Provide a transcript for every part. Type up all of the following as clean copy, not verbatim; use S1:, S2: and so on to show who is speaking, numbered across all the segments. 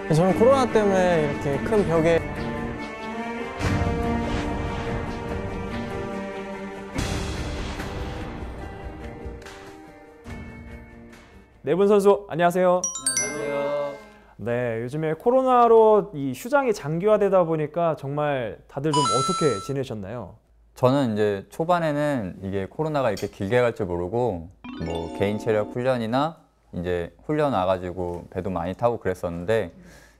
S1: 저는 코로나 때문에 이렇게 큰 벽에
S2: 네 분 선수 안녕하세요.
S3: 안녕하세요.
S2: 네, 요즘에 코로나로 이 휴장이 장기화되다 보니까 정말 다들 좀 어떻게 지내셨나요?
S3: 저는 이제 초반에는 이게 코로나가 이렇게 길게 갈 줄 모르고 뭐 개인 체력 훈련이나 이제 훈련 와가지고 배도 많이 타고 그랬었는데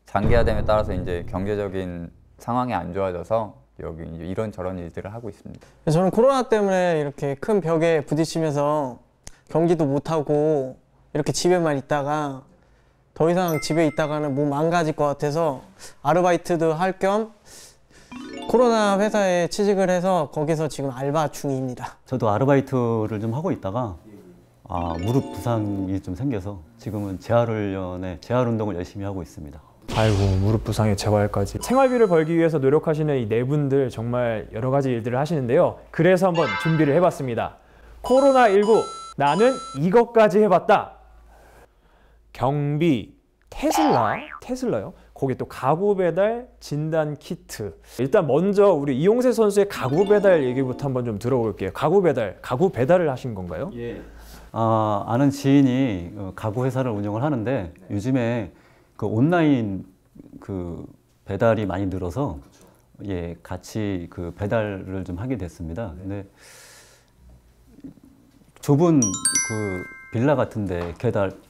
S3: 장기화됨에 따라서 이제 경제적인 상황이 안 좋아져서 여기 이제 이런저런 일들을 하고 있습니다.
S1: 저는 코로나 때문에 이렇게 큰 벽에 부딪히면서 경기도 못하고 이렇게 집에만 있다가 더 이상 집에 있다가는 몸 망가질 것 같아서 아르바이트도 할 겸 코로나 회사에 취직을 해서 거기서 지금 알바 중입니다.
S4: 저도 아르바이트를 좀 하고 있다가 무릎 부상이 좀 생겨서 지금은 재활훈련에 재활운동을 열심히 하고 있습니다.
S2: 아이고, 무릎 부상에 재활까지. 생활비를 벌기 위해서 노력하시는 이 네 분들 정말 여러 가지 일들을 하시는데요. 그래서 한번 준비를 해봤습니다. 코로나19 나는 이것까지 해봤다. 경비, 테슬라요? 거기 또 가구 배달, 진단 키트. 일단 먼저 우리 이용세 선수의 가구 배달 얘기부터 한번 좀 들어볼게요. 가구 배달을 하신 건가요?
S4: 예. 아는 지인이 가구 회사를 운영을 하는데 요즘에 그 온라인 그 배달이 많이 늘어서 예, 같이 그 배달을 좀 하게 됐습니다. 근데 좁은 그 빌라 같은데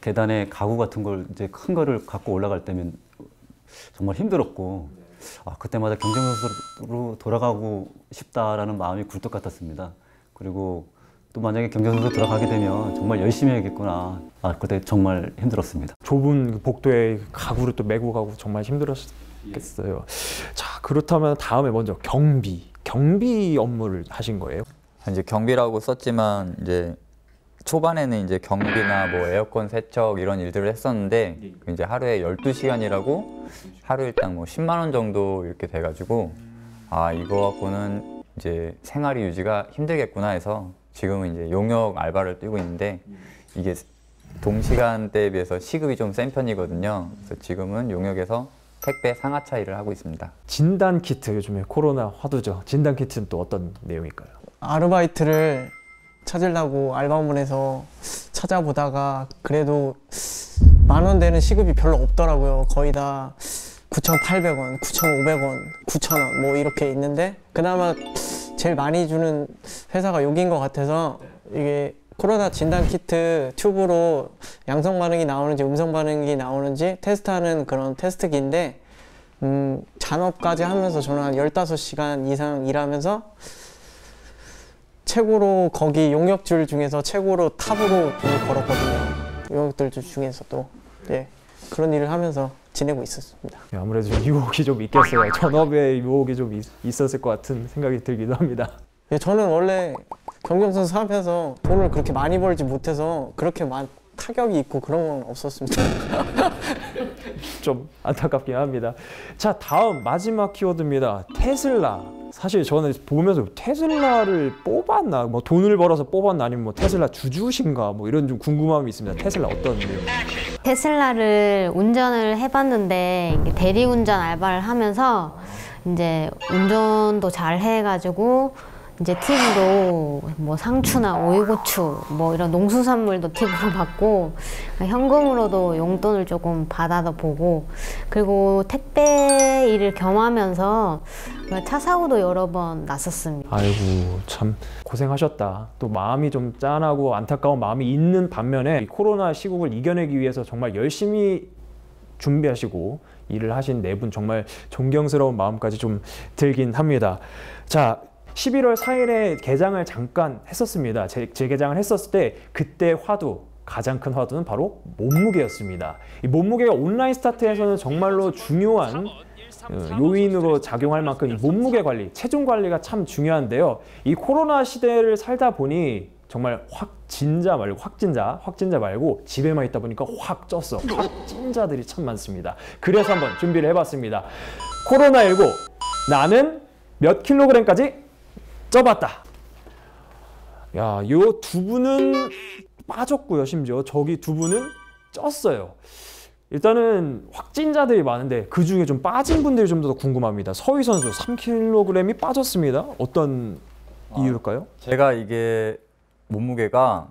S4: 계단에 가구 같은 걸 이제 큰 거를 갖고 올라갈 때면 정말 힘들었고 그때마다 경쟁선수로 돌아가고 싶다라는 마음이 굴뚝 같았습니다. 그리고 또 만약에 경쟁선수 들어가게 되면 정말 열심히 해야겠구나. 그때 정말 힘들었습니다.
S2: 좁은 복도에 가구를 또 메고 가고 정말 힘들었겠어요. 자, 그렇다면 다음에 먼저 경비 업무를 하신 거예요?
S3: 이제 경비라고 썼지만 이제 초반에는 이제 경비나 뭐 에어컨 세척 이런 일들을 했었는데 이제 하루에 12시간이라고 하루 일당 뭐 10만 원 정도 이렇게 돼가지고 이거 갖고는 이제 생활이 유지가 힘들겠구나 해서 지금은 이제 용역 알바를 뛰고 있는데 이게 동시간대에 비해서 시급이 좀 센 편이거든요. 그래서 지금은 용역에서 택배 상하차 일을 하고 있습니다.
S2: 진단 키트, 요즘에 코로나 화두죠. 진단 키트는 또 어떤 내용일까요?
S1: 아르바이트를 찾으려고 알바몬에서 찾아보다가 그래도 10,000원 되는 시급이 별로 없더라고요. 거의 다 9,800원, 9,500원, 9,000원 뭐 이렇게 있는데 그나마 제일 많이 주는 회사가 여기인 것 같아서 이게 코로나 진단 키트 튜브로 양성 반응이 나오는지 음성 반응이 나오는지 테스트하는 그런 테스트기인데 잔업까지 하면서 저는 한 15시간 이상 일하면서 최고로 거기 용역줄 중에서 최고로 탑으로 돈을 벌었거든요. 용역들 중에서도 그런 일을 하면서 지내고 있었습니다.
S2: 아무래도 유혹이 좀 있겠어요. 전업에 유혹이 좀 있었을 것 같은 생각이 들기도 합니다.
S1: 저는 원래 경쟁선수 하면서 돈을 그렇게 많이 벌지 못해서 그렇게 타격이 있고 그런 건 없었습니다.
S2: 좀 안타깝긴 합니다. 자, 다음 마지막 키워드입니다. 테슬라. 사실 저는 보면서 테슬라를 뽑았나, 뭐 돈을 벌어서 뽑았나, 아니면 뭐 테슬라 주주신가, 뭐 이런 좀 궁금함이 있습니다. 테슬라 어떤 내용?
S5: 테슬라를 운전을 해봤는데 대리운전 알바를 하면서 이제 운전도 잘 해가지고 이제 팁으로 뭐 상추나 오이고추 뭐 이런 농수산물도 팁으로 받고 현금으로도 용돈을 조금 받아도 보고 그리고 택배 일을 겸하면서 차 사고도 여러 번 났었습니다.
S2: 아이고, 참 고생하셨다. 또 마음이 좀 짠하고 안타까운 마음이 있는 반면에 코로나 시국을 이겨내기 위해서 정말 열심히 준비하시고 일을 하신 네 분 정말 존경스러운 마음까지 좀 들긴 합니다. 자, 11월 4일에 개장을 잠깐 했었습니다. 재개장을 했었을 때 그때 가장 큰 화두는 바로 몸무게였습니다. 이 몸무게가 온라인 스타트에서는 정말로 중요한 요인으로 작용할 만큼 이 몸무게 관리, 체중 관리가 참 중요한데요. 이 코로나 시대를 살다 보니 정말 확진자 말고 집에만 있다 보니까 확 쪘어. 확진자들이 참 많습니다. 그래서 한번 준비를 해봤습니다. 코로나19 나는 몇 킬로그램까지 쪄봤다. 야, 요 두 분은 빠졌고요. 심지어 저기 두 분은 쪘어요. 일단은 확진자들이 많은데 그 중에 좀 빠진 분들이 좀 더 궁금합니다. 서희 선수 3kg이 빠졌습니다. 어떤 이유일까요?
S3: 제가 이게 몸무게가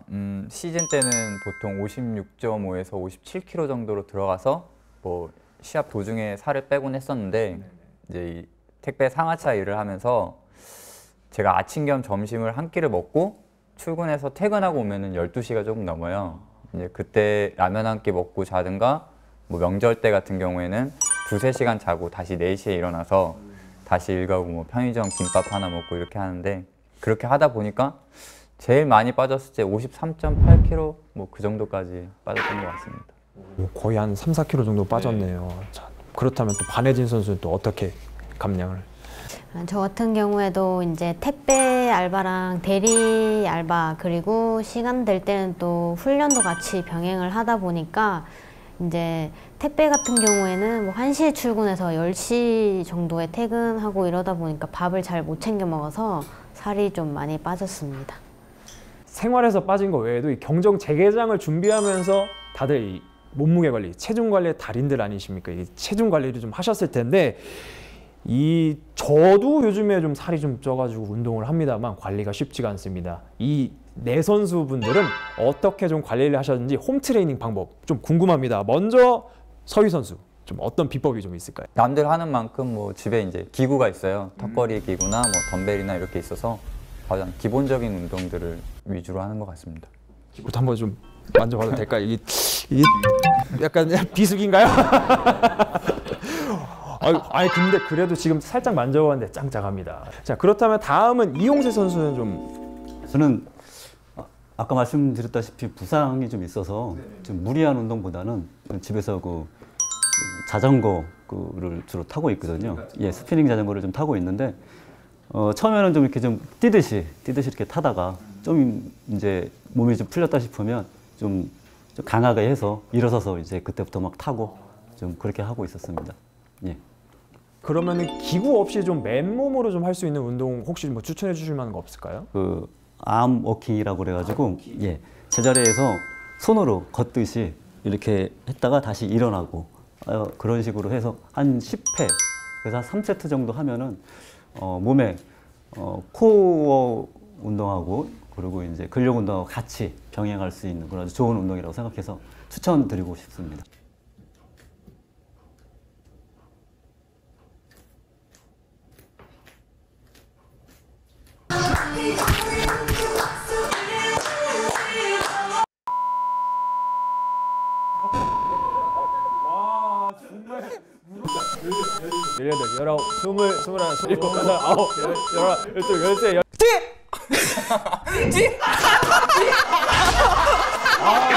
S3: 시즌 때는 보통 56.5에서 57kg 정도로 들어가서 뭐 시합 도중에 살을 빼곤 했었는데 이제 이 택배 상하차 일을 하면서 제가 아침 겸 점심을 한 끼를 먹고 출근해서 퇴근하고 오면은 12시가 조금 넘어요. 이제 그때 라면 한 끼 먹고 자든가 뭐 명절 때 같은 경우에는 2~3시간 자고 다시 4시에 일어나서 다시 일 가고 뭐 편의점 김밥 하나 먹고 이렇게 하는데 그렇게 하다 보니까 제일 많이 빠졌을 때 53.8kg 뭐 그 정도까지 빠졌던 것 같습니다.
S2: 거의 한 3~4kg 정도 빠졌네요. 자, 그렇다면 또 반혜진 선수는 또 어떻게 감량을?
S5: 저 같은 경우에도 이제 택배 알바랑 대리 알바 그리고 시간 될 때는 또 훈련도 같이 병행을 하다 보니까 이제 택배 같은 경우에는 뭐 1시에 출근해서 10시 정도에 퇴근하고 이러다 보니까 밥을 잘 못 챙겨 먹어서 살이 좀 많이 빠졌습니다.
S2: 생활에서 빠진 거 외에도 이 경정 재개장을 준비하면서 다들 이 몸무게 관리, 체중 관리의 달인들 아니십니까? 이 체중 관리를 좀 하셨을 텐데 저도 요즘에 좀 살이 좀 쪄가지고 운동을 합니다만 관리가 쉽지가 않습니다. 이 네 선수분들은 어떻게 좀 관리를 하셨는지 홈 트레이닝 방법 좀 궁금합니다. 먼저 서희 선수 좀 어떤 비법이 좀 있을까요?
S3: 남들 하는 만큼 뭐 집에 이제 기구가 있어요. 턱걸이 기구나 뭐 덤벨이나 이렇게 있어서 가장 기본적인 운동들을 위주로 하는 것 같습니다.
S2: 기구 한번 좀 만져봐도 될까요? 이게 약간 비수기인가요? 아니 근데 그래도 지금 살짝 만져봤는데 짱짱합니다. 자, 그렇다면 다음은 이용세 선수는 좀
S4: 저는 아까 말씀드렸다시피 부상이 좀 있어서 좀 무리한 운동보다는 집에서 그 자전거를 주로 타고 있거든요. 예, 스피닝 자전거를 좀 타고 있는데 처음에는 좀 이렇게 좀 뛰듯이 이렇게 타다가 좀 이제 몸이 좀 풀렸다 싶으면 좀 강하게 해서 일어서서 이제 그때부터 막 타고 좀 그렇게 하고 있었습니다. 예.
S2: 그러면은 기구 없이 좀 맨몸으로 좀 할 수 있는 운동 혹시 뭐 추천해 주실 만한 거 없을까요?
S4: 그 암 워킹이라고 그래가지고 예, 제자리에서 손으로 걷듯이 이렇게 했다가 다시 일어나고 그런 식으로 해서 한 10회 그래서 한 3세트 정도 하면은 몸에 코어 운동하고 그리고 이제 근력 운동하고 같이 병행할 수 있는 그런 아주 좋은 운동이라고 생각해서 추천드리고 싶습니다.
S2: 열여덟, 열아홉, 스물, 스물하나, 스물일곱, 여덟, 아홉, 열하나, 열둘, 열세, 열. 아,